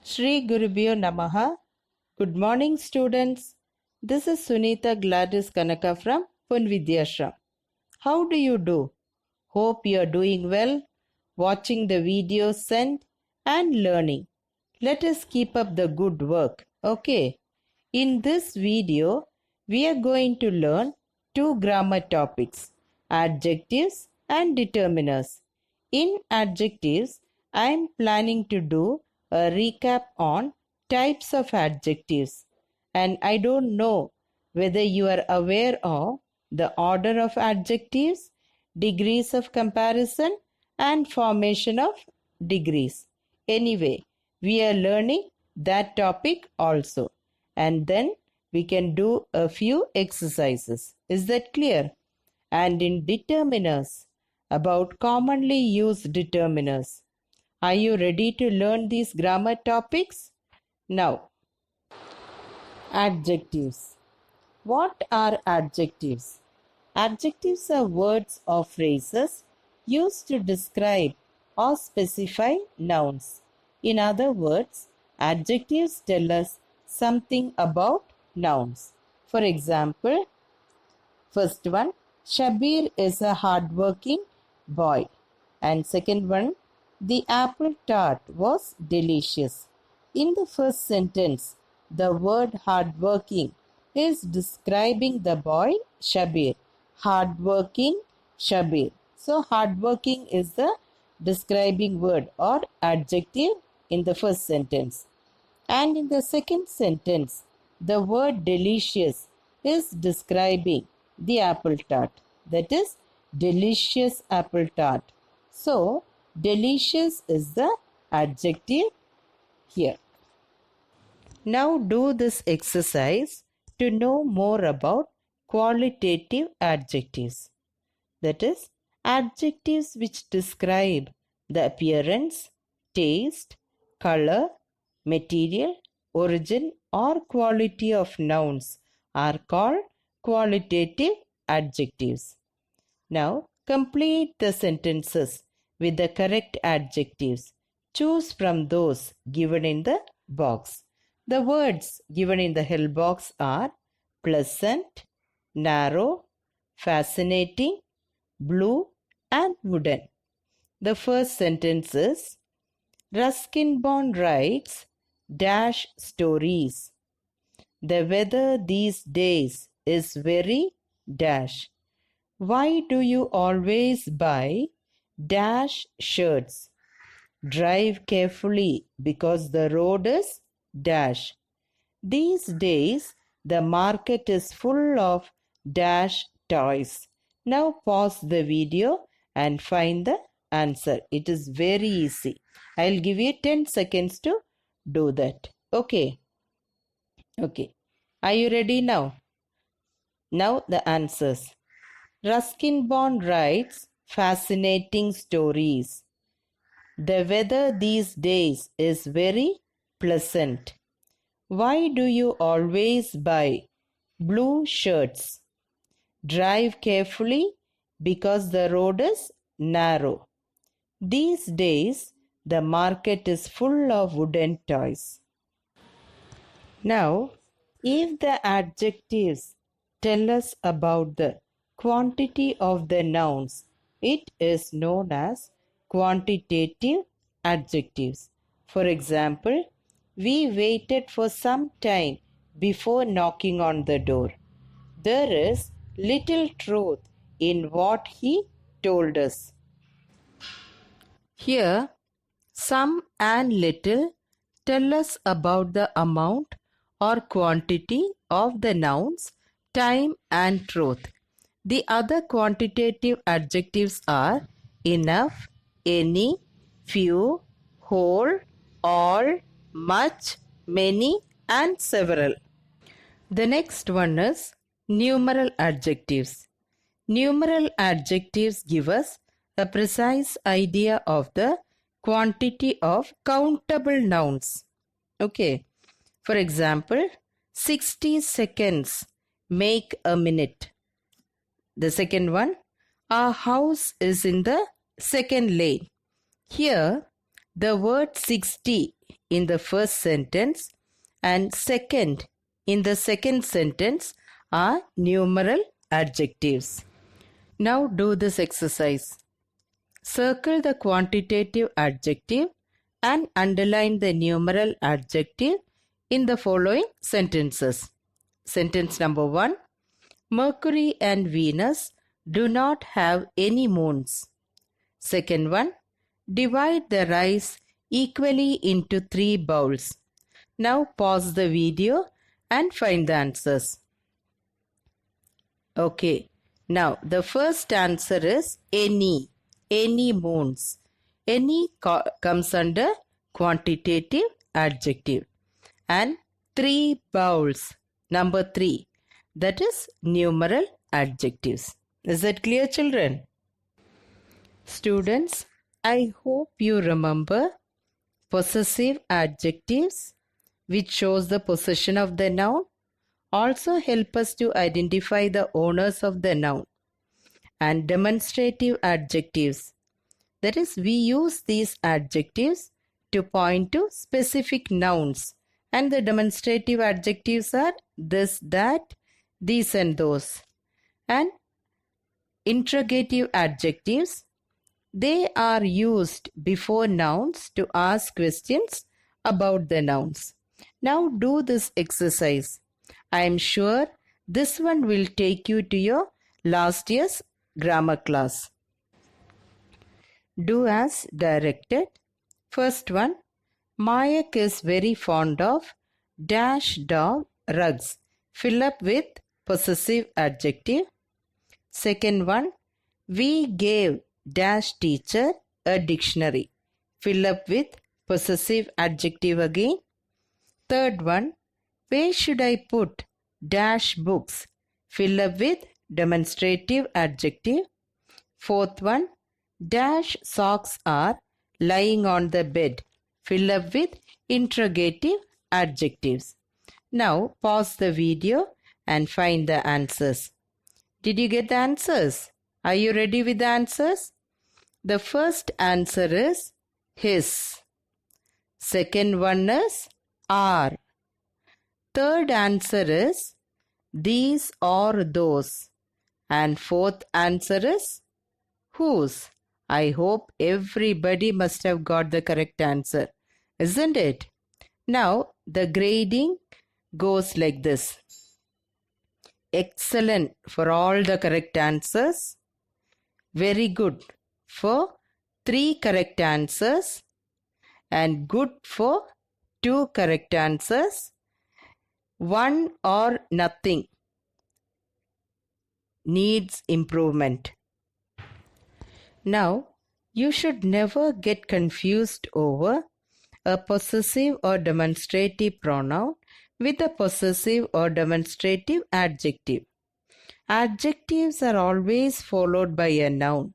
Shri Gurubhyo Namaha. Good morning, students. This is Sunita Gladys Kanaka from Punvidyashram. How do you do? Hope you are doing well, watching the videos sent and learning. Let us keep up the good work. Okay. In this video, we are going to learn two grammar topics, adjectives and determiners. In adjectives, I am planning to do a recap on types of adjectives, and I don't know whether you are aware of the order of adjectives, degrees of comparison, and formation of degrees. Anyway, we are learning that topic also, and then we can do a few exercises. Is that clear? And in determiners, about commonly used determiners. Are you ready to learn these grammar topics? Now, adjectives. What are adjectives? Adjectives are words or phrases used to describe or specify nouns. In other words, adjectives tell us something about nouns. For example, first one, Shabir is a hardworking boy. And second one, the apple tart was delicious. In the first sentence, the word hardworking is describing the boy Shabir. Hardworking Shabir. So hardworking is the describing word or adjective in the first sentence. And in the second sentence, the word delicious is describing the apple tart. That is delicious apple tart. So delicious is the adjective here. Now do this exercise to know more about qualitative adjectives. That is, adjectives which describe the appearance, taste, color, material, origin or quality of nouns are called qualitative adjectives. Now complete the sentences with the correct adjectives. Choose from those given in the box. The words given in the help box are pleasant, narrow, fascinating, blue and wooden. The first sentence is Ruskin writes dash stories. The weather these days is very dash. Why do you always buy dash shirts? Drive carefully because the road is dash. These days the market is full of dash toys. Now pause the video and find the answer. It is very easy. I'll give you 10 seconds to do that. Okay. Are you ready now? Now the answers. Ruskin writes fascinating stories. The weather these days is very pleasant. Why do you always buy blue shirts? Drive carefully because the road is narrow. These days, the market is full of wooden toys. Now, if the adjectives tell us about the quantity of the nouns, it is known as quantitative adjectives. For example, we waited for some time before knocking on the door. There is little truth in what he told us. Here, some and little tell us about the amount or quantity of the nouns, time and truth. The other quantitative adjectives are enough, any, few, whole, all, much, many and several. The next one is numeral adjectives. Numeral adjectives give us a precise idea of the quantity of countable nouns. Okay. For example, 60 seconds make a minute. The second one, Our house is in the second lane. Here, the word 60 in the first sentence and second in the second sentence are numeral adjectives. Now do this exercise. Circle the quantitative adjective and underline the numeral adjective in the following sentences. Sentence number 1. Mercury and Venus do not have any moons. Second one. Divide the rice equally into 3 bowls. Now pause the video and find the answers. Okay. Now the first answer is any moons. Any comes under quantitative adjective. And 3 bowls, number 3, that is numeral adjectives. Is that clear, children? Students, I hope you remember possessive adjectives, which shows the possession of the noun, also help us to identify the owners of the noun. And demonstrative adjectives, that is, we use these adjectives to point to specific nouns, and the demonstrative adjectives are this, that, these and those. And interrogative adjectives, they are used before nouns to ask questions about the nouns. Now do this exercise. I am sure this one will take you to your last year's grammar class. Do as directed. First one, Mayak is very fond of dash dog rugs. Fill up with possessive adjective. Second one, we gave dash teacher a dictionary. Fill up with possessive adjective again. Third one, where should I put dash books? Fill up with demonstrative adjective. Fourth one, dash socks are lying on the bed. Fill up with interrogative adjectives. Now pause the video and find the answers. Did you get the answers? Are you ready with the answers? The first answer is his. Second one is are. Third answer is these or those. And fourth answer is whose. I hope everybody must have got the correct answer, isn't it? Now the grading goes like this. Excellent for all the correct answers. Very good for 3 correct answers. And good for 2 correct answers. 1 or nothing needs improvement. Now, you should never get confused over a possessive or demonstrative pronoun with a possessive or demonstrative adjective. Adjectives are always followed by a noun.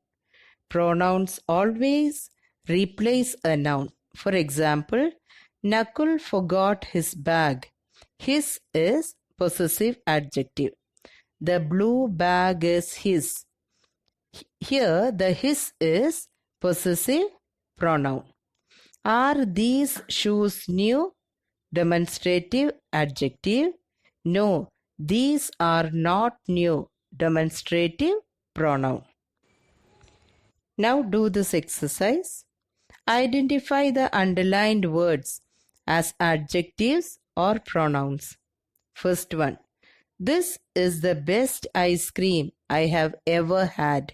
Pronouns always replace a noun. For example, Nakul forgot his bag. His is possessive adjective. The blue bag is his. Here the his is possessive pronoun. Are these shoes new? Demonstrative adjective. No, these are not new. Demonstrative pronoun. Now do this exercise. Identify the underlined words as adjectives or pronouns. First one. This is the best ice cream I have ever had.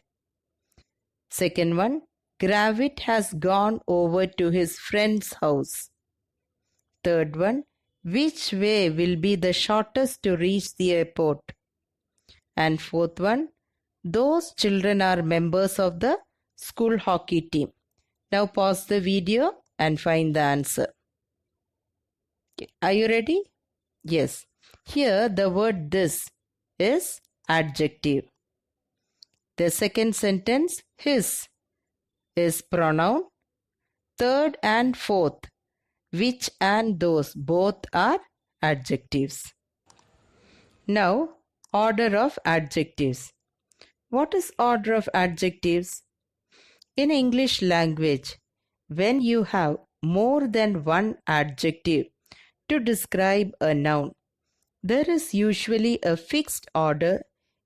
Second one. Gravit has gone over to his friend's house. Third one. Which way will be the shortest to reach the airport? And fourth one. Those children are members of the school hockey team. Now pause the video and find the answer. Are you ready? Yes. Here the word this is adjective. The second sentence his is pronoun. Third and fourth which and those both are adjectives. Now order of adjectives. What is order of adjectives? In English language, when you have more than one adjective to describe a noun, there is usually a fixed order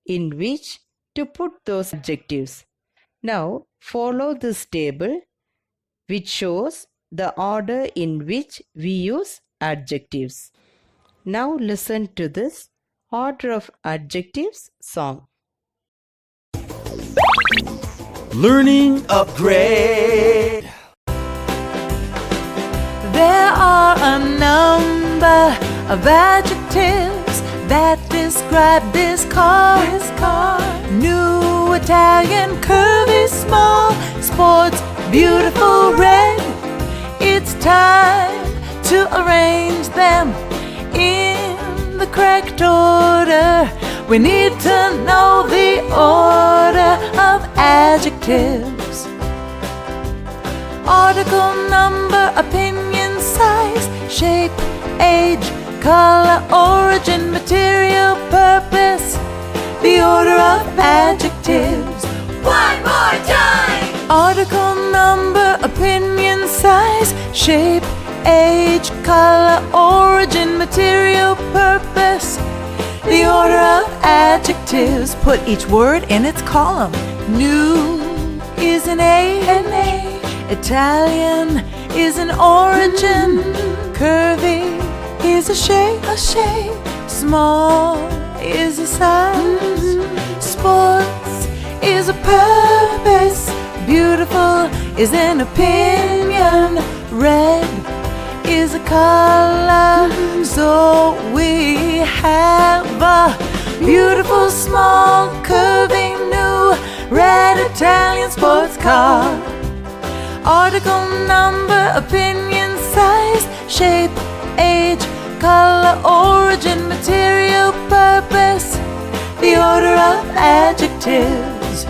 in which to put those adjectives. Now, follow this table which shows the order in which we use adjectives. Now listen to this order of adjectives song. Learning Upgrade. There are a number of adjectives that describe this car. New, Italian, curvy, small, sports, beautiful, red. It's time to arrange them in the correct order. We need to know the order of adjectives. Article, number, opinion, size, shape, age, color, origin, material, purpose. The order of adjectives. One more time! Article, number, opinion, size, shape, age, color, origin, material, purpose. The order of adjectives. Put each word in its column. New is an A. Italian is an origin. Curvy is a shape. Small is a size. Sports is a purpose. Beautiful is an opinion. Red is a color. So we have a beautiful, small, curvy, new, red Italian sports car. Article, number, opinion, size, shape, age, color, origin, material, purpose. The order of adjectives.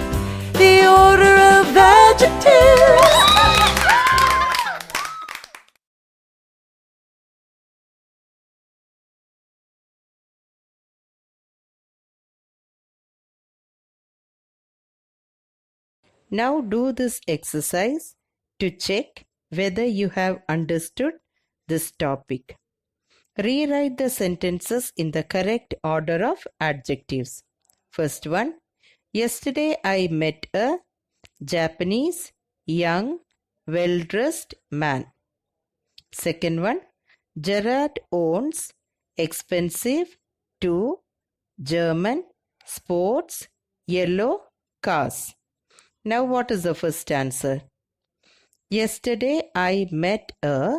The order of adjectives. Now do this exercise to check whether you have understood this topic. Rewrite the sentences in the correct order of adjectives. First one, yesterday I met a Japanese, young, well-dressed man. Second one, Gerard owns expensive, two, German, sports, yellow cars. Now what is the first answer? Yesterday I met a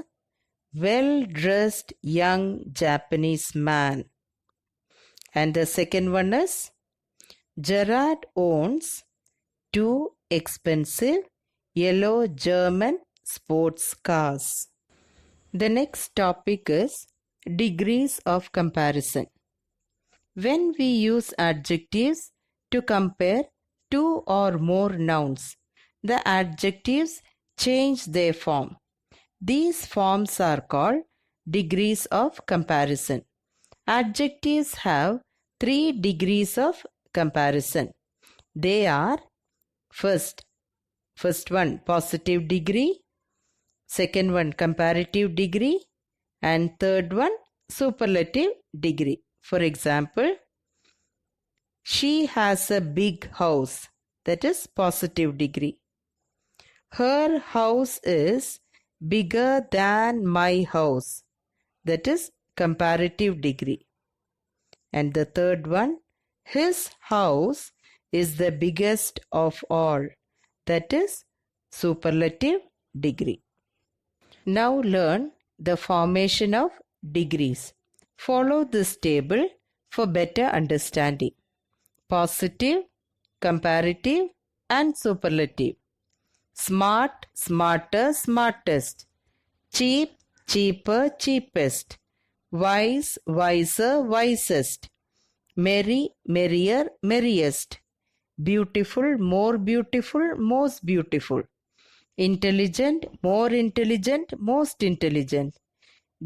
well-dressed young Japanese man. And the second one is Gerard owns two expensive yellow German sports cars. The next topic is degrees of comparison. When we use adjectives to compare two or more nouns, the adjectives change their form. These forms are called degrees of comparison. Adjectives have 3 degrees of comparison. They are first one positive degree, second one comparative degree, and third one superlative degree. For example, she has a big house, that is positive degree. Her house is bigger than my house, that is comparative degree. And the third one, his house is the biggest of all, that is superlative degree. Now learn the formation of degrees. Follow this table for better understanding. Positive, comparative, and superlative. Smart, smarter, smartest. Cheap, cheaper, cheapest. Wise, wiser, wisest. Merry, merrier, merriest. Beautiful, more beautiful, most beautiful. Intelligent, more intelligent, most intelligent.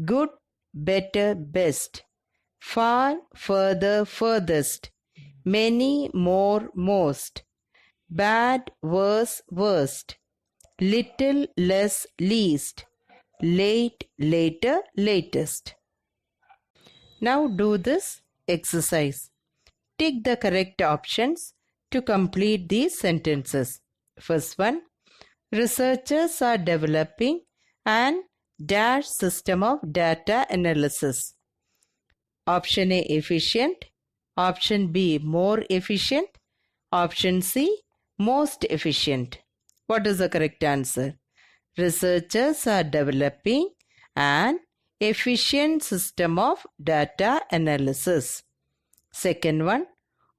Good, better, best. Far, further, furthest. many, more, most, bad, worse, worst, little, less, least, late, later, latest. Now do this exercise. Tick the correct options to complete these sentences. First one, researchers are developing an dash system of data analysis. Option A, efficient. Option B, more efficient. Option C, most efficient. What is the correct answer? Researchers are developing an efficient system of data analysis. Second one,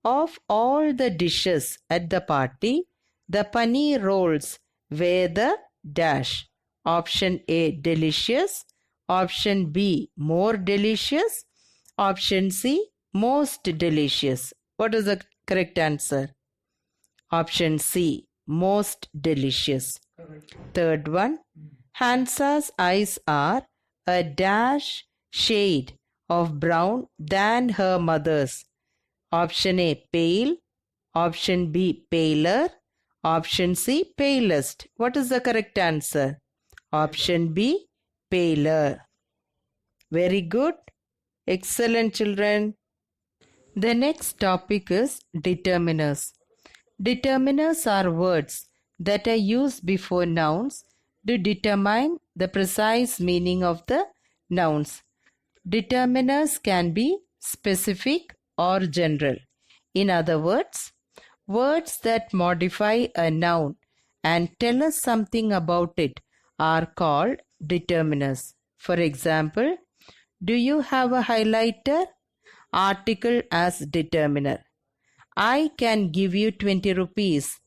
of all the dishes at the party, the paneer rolls were the dash. Option A, delicious. Option B, more delicious. Option C, most delicious. What is the correct answer? Option C, most delicious. Third one, Hansa's eyes are a dash shade of brown than her mother's. Option A, pale. Option B, paler. Option C, palest. What is the correct answer? Option B, paler. Very good. Excellent, children. The next topic is determiners. Determiners are words that are used before nouns to determine the precise meaning of the nouns. Determiners can be specific or general. In other words, words that modify a noun and tell us something about it are called determiners. For example, do you have a highlighter? Article as determiner. I can give you 20 rupees.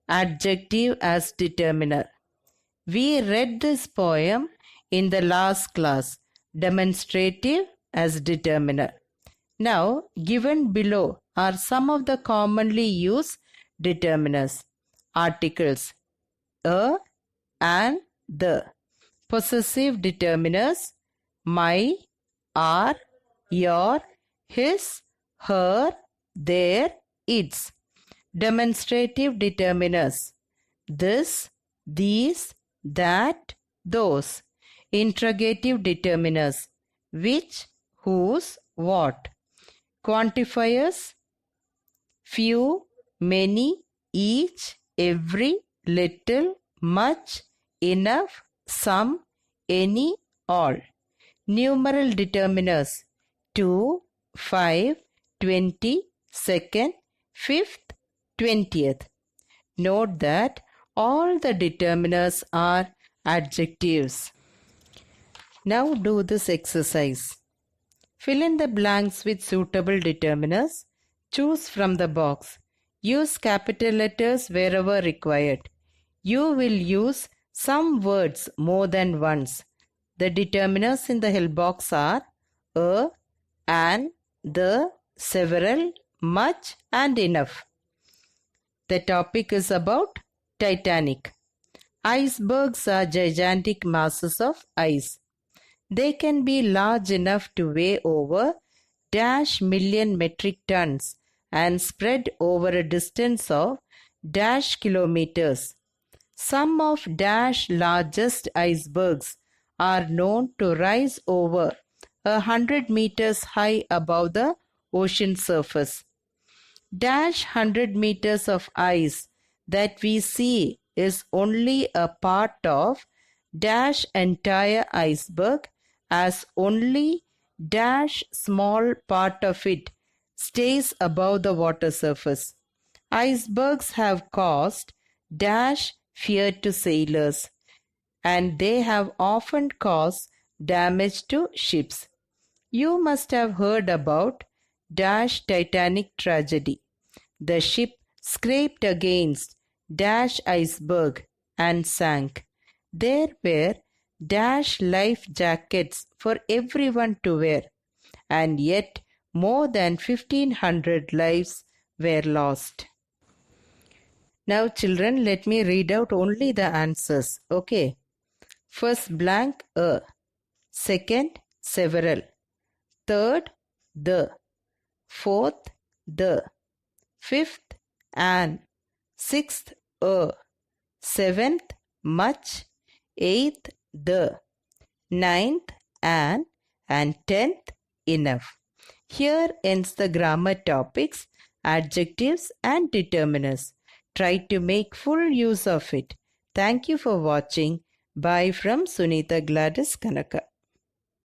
Adjective as determiner. We read this poem in the last class. Demonstrative as determiner. Now, given below are some of the commonly used determiners. Articles a and the. Possessive determiners my, our, your, his, her, their, its. Demonstrative determiners this, these, that, those. Interrogative determiners which, whose, what. Quantifiers few, many, each, every, little, much, enough, some, any, all. Numeral determiners 2, 5, 20, second, fifth, 20th. Note that all the determiners are adjectives. Now do this exercise. Fill in the blanks with suitable determiners. Choose from the box. Use capital letters wherever required. You will use some words more than once. The determiners in the help box are a, an, the, several, much, and enough. The topic is about Titanic. Icebergs are gigantic masses of ice. They can be large enough to weigh over -million metric tons and spread over a distance of kilometers. Some of largest icebergs are known to rise over 100 meters high above the ocean surface. 100 meters of ice that we see is only a part of entire iceberg, as only small part of it stays above the water surface. Icebergs have caused fear to sailors, and they have often caused damage to ships. You must have heard about Titanic tragedy. The ship scraped against iceberg and sank. There were life jackets for everyone to wear, and yet more than 1,500 lives were lost. Now children, let me read out only the answers. Okay. First blank a. Second several. Third the. Fourth the. fifth, an, sixth, a, seventh, much, eighth, the, ninth, an, and 10th, enough. Here ends the grammar topics, adjectives and determiners. Try to make full use of it. Thank you for watching. Bye from Sunitha Gladys Kanaka.